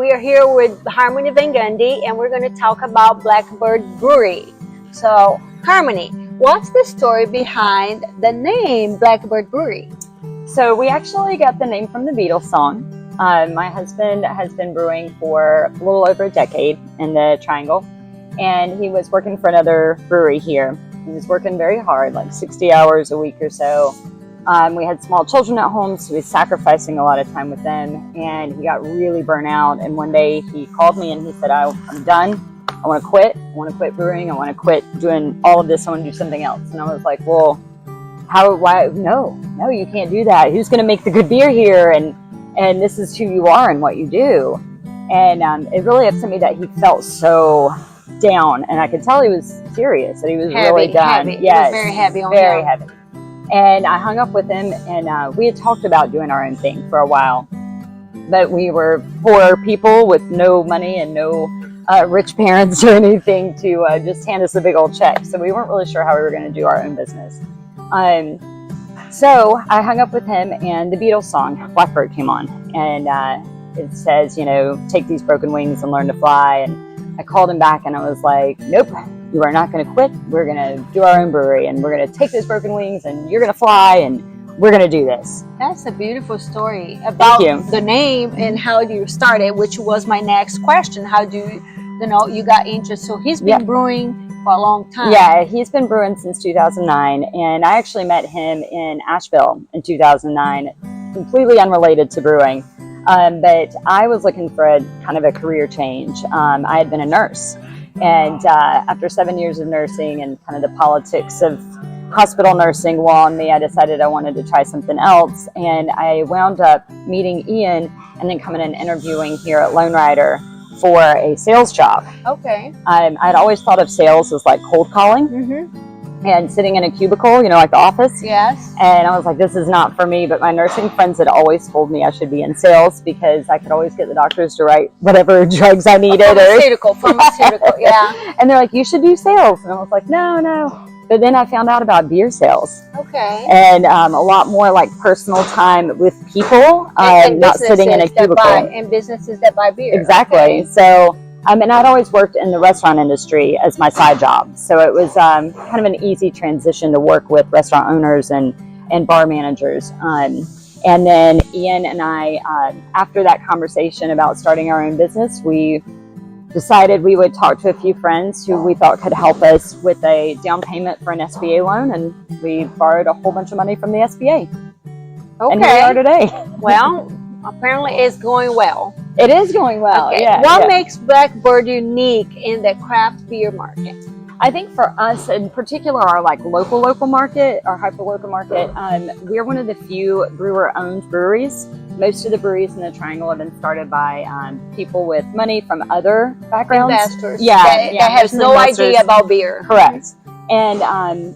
we are here with Harmony VanGundy, and we're going to talk about Blackbird Brewery. So, Harmony, what's the story behind the name Blackbird Brewery? So we actually got the name from the Beatles song. My husband has been brewing for a little over a decade in the Triangle, and he was working for another brewery here. He was working very hard, like 60 hours a week or so. We had small children at home, so he was sacrificing a lot of time with them, and he got really burnt out. And one day he called me and he said, I'm done. I want to quit. I want to quit brewing. I want to quit doing all of this. I want to do something else. And I was like, well, why? No, you can't do that. Who's going to make the good beer here? And this is who you are and what you do. And it really upset me that he felt so down, and I could tell he was serious, that he was really done. Heavy. Yes, It was very heavy on very him. heavy. And I hung up with him, and we had talked about doing our own thing for a while, but we were poor people with no money and no rich parents or anything to just hand us a big old check. So we weren't really sure how we were going to do our own business. So I hung up with him, and the Beatles song Blackbird came on, and it says, take these broken wings and learn to fly. And I called him back, and I was like, nope, you are not going to quit. We're going to do our own brewery, and we're going to take those broken wings, and you're going to fly, and we're going to do this. That's a beautiful story about the name and how you started, which was my next question. How do you got interested? So he's been brewing for a long time. Yeah, he's been brewing since 2009, and I actually met him in Asheville in 2009, completely unrelated to brewing. But I was looking for a kind of a career change. I had been a nurse, and after 7 years of nursing and kind of the politics of hospital nursing wore on me, I decided I wanted to try something else, and I wound up meeting Ian and then coming and interviewing here at Lone Rider for a sales job. Okay. I'd always thought of sales as like cold calling and sitting in a cubicle, like the office. Yes. And I was like, this is not for me. But my nursing friends had always told me I should be in sales because I could always get the doctors to write whatever drugs I needed. Pharmaceutical, yeah. And they're like, you should do sales. And I was like, no. But then I found out about beer sales. Okay. And a lot more like personal time with people, not sitting in a cubicle. And businesses that buy beer. Exactly. Okay. So, and I'd always worked in the restaurant industry as my side job. So it was kind of an easy transition to work with restaurant owners and bar managers. And then Ian and I, after that conversation about starting our own business, we decided we would talk to a few friends who we thought could help us with a down payment for an SBA loan, and we borrowed a whole bunch of money from the SBA. Okay. And here we are today. Well, apparently it's going well. It is going well. Okay. Yeah. What makes Blackbird unique in the craft beer market? I think for us, in particular, our like local market, our hyper-local market, we're one of the few brewer-owned breweries. Most of the breweries in the Triangle have been started by people with money from other backgrounds. Investors. That has no idea about beer. Correct. And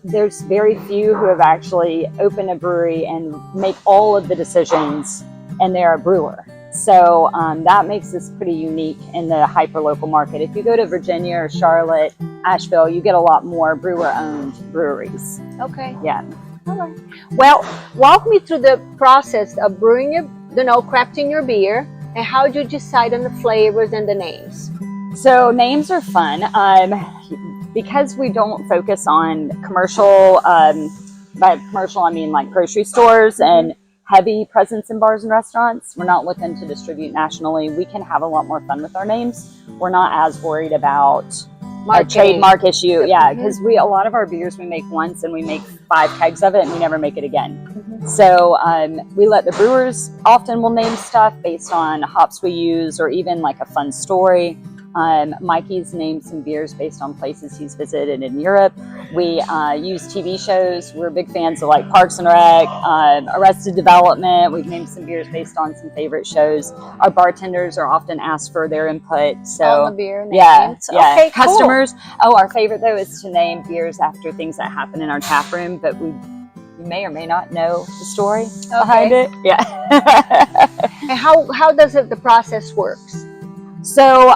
there's very few who have actually opened a brewery and make all of the decisions, and they're a brewer. So that makes us pretty unique in the hyper-local market. If you go to Virginia or Charlotte, Asheville, you get a lot more brewer-owned breweries. Okay. Yeah. All right. Well, walk me through the process of brewing crafting your beer, and how do you decide on the flavors and the names? So names are fun. Because we don't focus on commercial, by commercial I mean like grocery stores and heavy presence in bars and restaurants. We're not looking to distribute nationally. We can have a lot more fun with our names. We're not as worried about a trademark issue. Yeah, because a lot of our beers we make once and we make 5 kegs of it and we never make it again. So we let the brewers often will name stuff based on hops we use or even like a fun story. Mikey's named some beers based on places he's visited in Europe. We use TV shows. We're big fans of like Parks and Rec, Arrested Development. We've named some beers based on some favorite shows. Our bartenders are often asked for their input. So all the beer names. Yeah. Okay, cool. Customers. Oh, our favorite though is to name beers after things that happen in our tap room, but you may or may not know the story behind it. Yeah. And how does the process works? So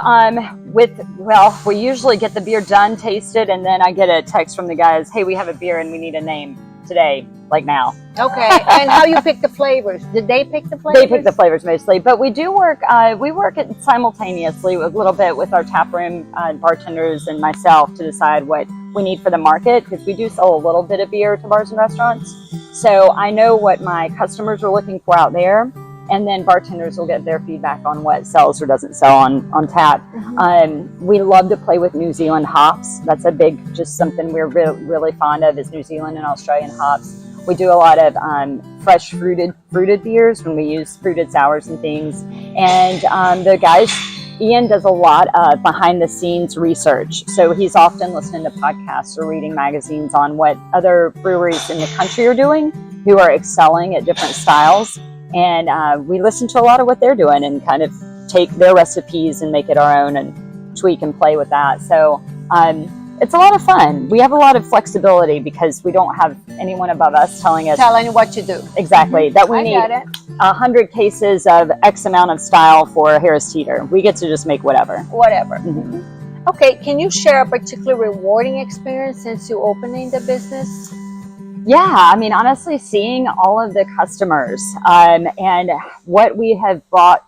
we usually get the beer done, tasted, and then I get a text from the guys, hey, we have a beer and we need a name. today, like now. Okay. And how you pick the flavors? Did they pick the flavors? They pick the flavors mostly, but we do work. We work it simultaneously a little bit with our tap room bartenders and myself to decide what we need for the market, because we do sell a little bit of beer to bars and restaurants. So I know what my customers are looking for out there, and then bartenders will get their feedback on what sells or doesn't sell on tap. We love to play with New Zealand hops. That's a big, just something we're really fond of, is New Zealand and Australian hops. We do a lot of fresh fruited beers when we use fruited sours and things. And the guys, Ian does a lot of behind the scenes research. So he's often listening to podcasts or reading magazines on what other breweries in the country are doing who are excelling at different styles. And we listen to a lot of what they're doing and kind of take their recipes and make it our own and tweak and play with that. So it's a lot of fun. We have a lot of flexibility because we don't have anyone above us telling us what to do. Exactly. That we need 100 cases of X amount of style for Harris Teeter. We get to just make whatever. Okay, can you share a particularly rewarding experience since you opening the business? Yeah, I mean, honestly, seeing all of the customers and what we have brought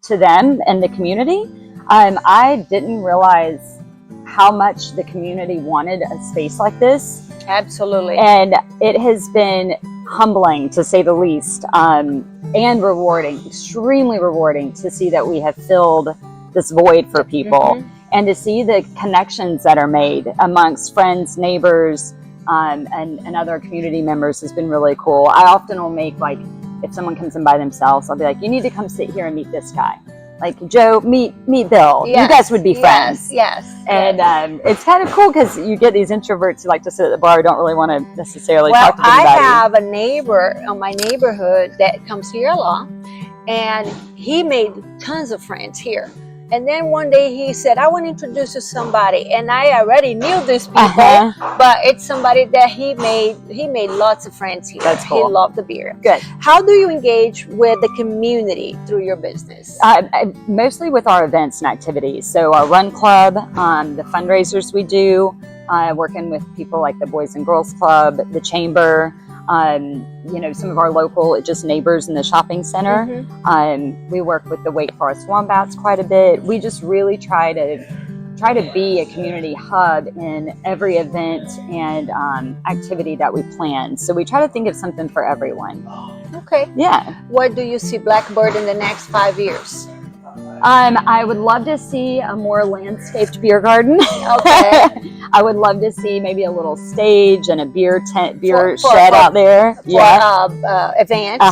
to them and the community, I didn't realize how much the community wanted a space like this. Absolutely. And it has been humbling, to say the least, and rewarding, extremely rewarding to see that we have filled this void for people and to see the connections that are made amongst friends, neighbors, and other community members has been really cool. I often will make, like, if someone comes in by themselves, I'll be like, you need to come sit here and meet this guy. Like, Joe, meet Bill. Yes, you guys would be friends. Yes. And it's kind of cool because you get these introverts who like to sit at the bar who don't really want to necessarily talk to anybody. I have a neighbor in my neighborhood that comes here a lot, and he made tons of friends here. And then one day he said, I want to introduce you to somebody. And I already knew these people, but it's somebody that he made lots of friends here. That's cool. He loved the beer. Good. How do you engage with the community through your business? Mostly with our events and activities. So our run club, the fundraisers we do, working with people like the Boys and Girls Club, the Chamber, some of our local just neighbors in the shopping center. We work with the Wake Forest Wombats quite a bit. We just really try to be a community hub in every event and activity that we plan. So we try to think of something for everyone. Okay. Yeah. What do you see Blackbird in the next 5 years? I would love to see a more landscaped beer garden. Okay. I would love to see maybe a little stage and a beer shed out there. Events.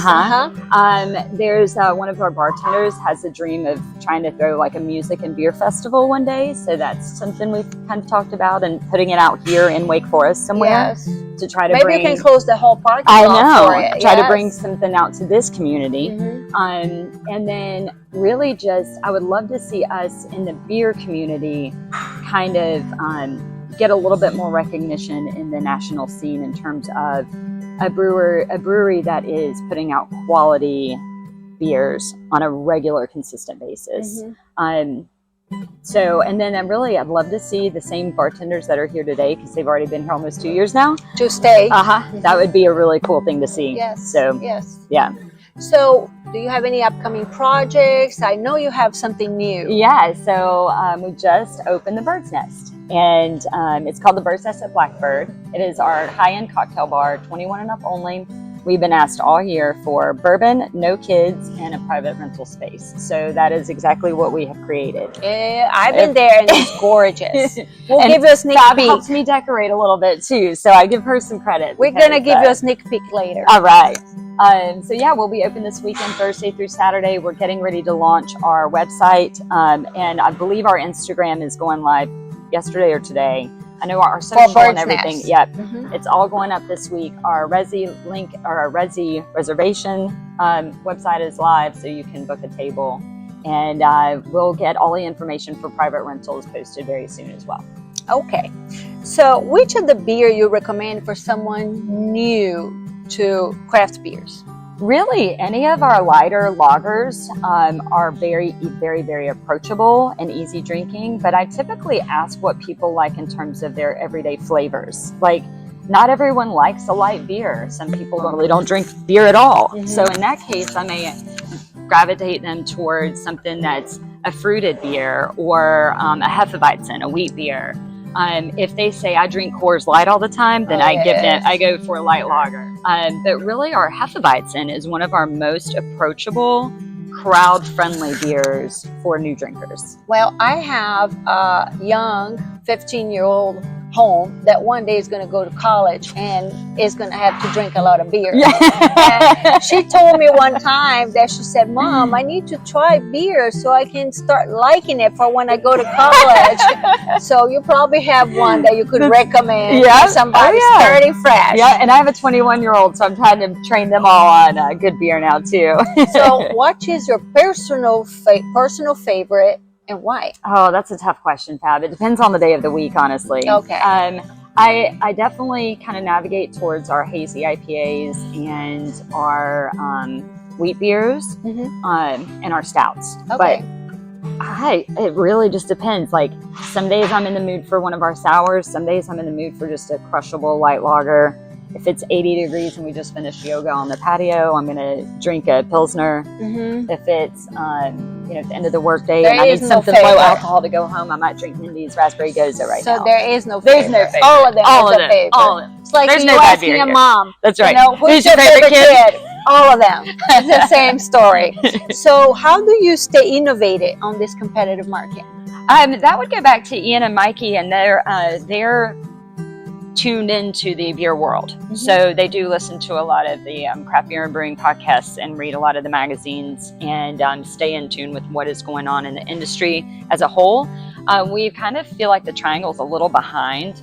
There's one of our bartenders has a dream of trying to throw like a music and beer festival one day. So that's something we've kind of talked about, and putting it out here in Wake Forest somewhere. Yes. To try to maybe you can close the whole parking lot for it. Try to bring something out to this community. And then really just, I would love to see us in the beer community kind of get a little bit more recognition in the national scene in terms of a brewery that is putting out quality beers on a regular, consistent basis. And then I'd love to see the same bartenders that are here today, because they've already been here almost 2 years now, to stay. That would be a really cool thing to see. Yes. So yeah. So do you have any upcoming projects? I know you have something new. Yeah, so we just opened the Bird's Nest, and it's called the Bird's Nest at Blackbird. It is our high-end cocktail bar, 21 and up only. We've been asked all year for bourbon, no kids, and a private rental space. So that is exactly what we have created. I've been there, and it's gorgeous. We'll give you a sneak Fab peek. Helps me decorate a little bit too, so I give her some credit. We're going to give you a sneak peek later. All right. So yeah, we'll be open this weekend, Thursday through Saturday. We're getting ready to launch our website, and I believe our Instagram is going live yesterday or today. I know our social and everything. Yep. It's all going up this week. Our Resi link, or our Resi reservation website is live, so you can book a table. And we'll get all the information for private rentals posted very soon as well. Okay. So which of the beer you recommend for someone new to craft beers? Really, any of our lighter lagers are very, very, very approachable and easy drinking. But I typically ask what people like in terms of their everyday flavors. Like, not everyone likes a light beer. Some people really don't drink beer at all. Mm-hmm. So in that case, I may gravitate them towards something that's a fruited beer or a Hefeweizen, a wheat beer. If they say I drink Coors Light all the time, then I go for a light lager. But really, our Hefeweizen is one of our most approachable, crowd-friendly beers for new drinkers. Well, I have a young 15-year-old home that one day is going to go to college and is going to have to drink a lot of beer. And she told me one time that she said, "Mom, I need to try beer so I can start liking it for when I go to college." So you probably have one that you could recommend to somebody starting fresh. Yeah, and I have a 21-year-old, so I'm trying to train them all on good beer now too. So what is your personal favorite and why? Oh, that's a tough question, Fab. It depends on the day of the week, honestly. Okay. I definitely kind of navigate towards our hazy IPAs and our wheat beers and our stouts. Okay. But it really just depends. Like some days I'm in the mood for one of our sours. Some days I'm in the mood for just a crushable light lager. If it's 80 degrees and we just finished yoga on the patio, I'm going to drink a Pilsner. Mm-hmm. If it's, at the end of the workday and I need something low alcohol to go home, I might drink Mindy's Raspberry Goza now. So there is no favorite. There's no favorite. All of them. All of them. It's like There's you no bad asking beer a here. mom. That's right. Who's your favorite kid? All of them. It's the same story. So how do you stay innovative on this competitive market? That would go back to Ian and Mikey, and they're tuned into the beer world. Mm-hmm. So they do listen to a lot of the craft beer and brewing podcasts and read a lot of the magazines and stay in tune with what is going on in the industry as a whole. We kind of feel like the triangle's a little behind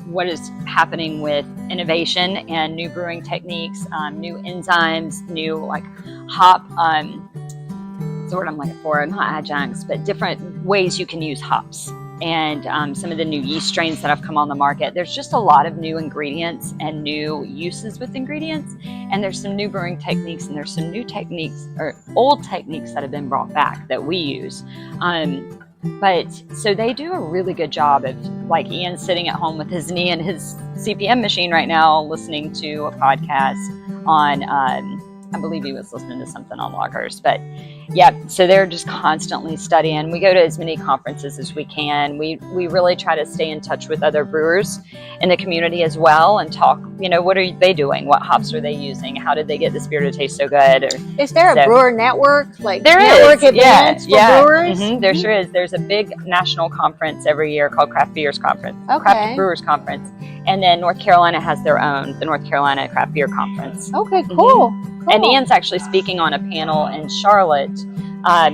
what is happening with innovation and new brewing techniques, new enzymes, new like hop, that's the word I'm looking for, not adjuncts, but different ways you can use hops. And some of the new yeast strains that have come on the market. There's just a lot of new ingredients and new uses with ingredients. And there's some new brewing techniques and there's some new techniques or old techniques that have been brought back that we use. But so they do a really good job of, like Ian sitting at home with his knee and his CPM machine right now, listening to a podcast on, I believe he was listening to something on lagers, but yeah, so they're just constantly studying. We go to as many conferences as we can. We really try to stay in touch with other brewers in the community as well and talk, what are they doing? What hops are they using? How did they get this beer to taste so good? Is there a brewer network? Like there network is. events for brewers? Mm-hmm. There sure is. There's a big national conference every year called Craft Brewers Conference. Craft Brewers Conference. And then North Carolina has their own, the North Carolina Craft Beer Conference. Okay, cool. Mm-hmm. And Ian's actually speaking on a panel in Charlotte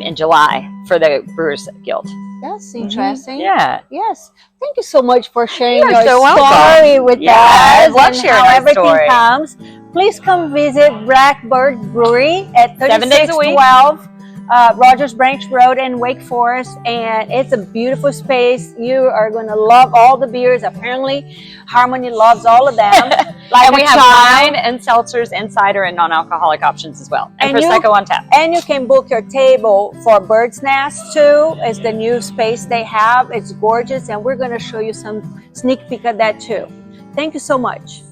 in July for the Brewers Guild. That's interesting. Yeah. Yes. Thank you so much for sharing your story with us. I love sharing how my everything story. comes. Please come visit Blackbird Brewery at 3612 Rogers Branch Road in Wake Forest, and it's a beautiful space. You are going to love all the beers. Apparently, Harmony loves all of them. And we have wine and seltzers and cider and non-alcoholic options as well. And Prosecco on tap. And you can book your table for Bird's Nest too. It's the new space they have. It's gorgeous, and we're going to show you some sneak peek of that too. Thank you so much.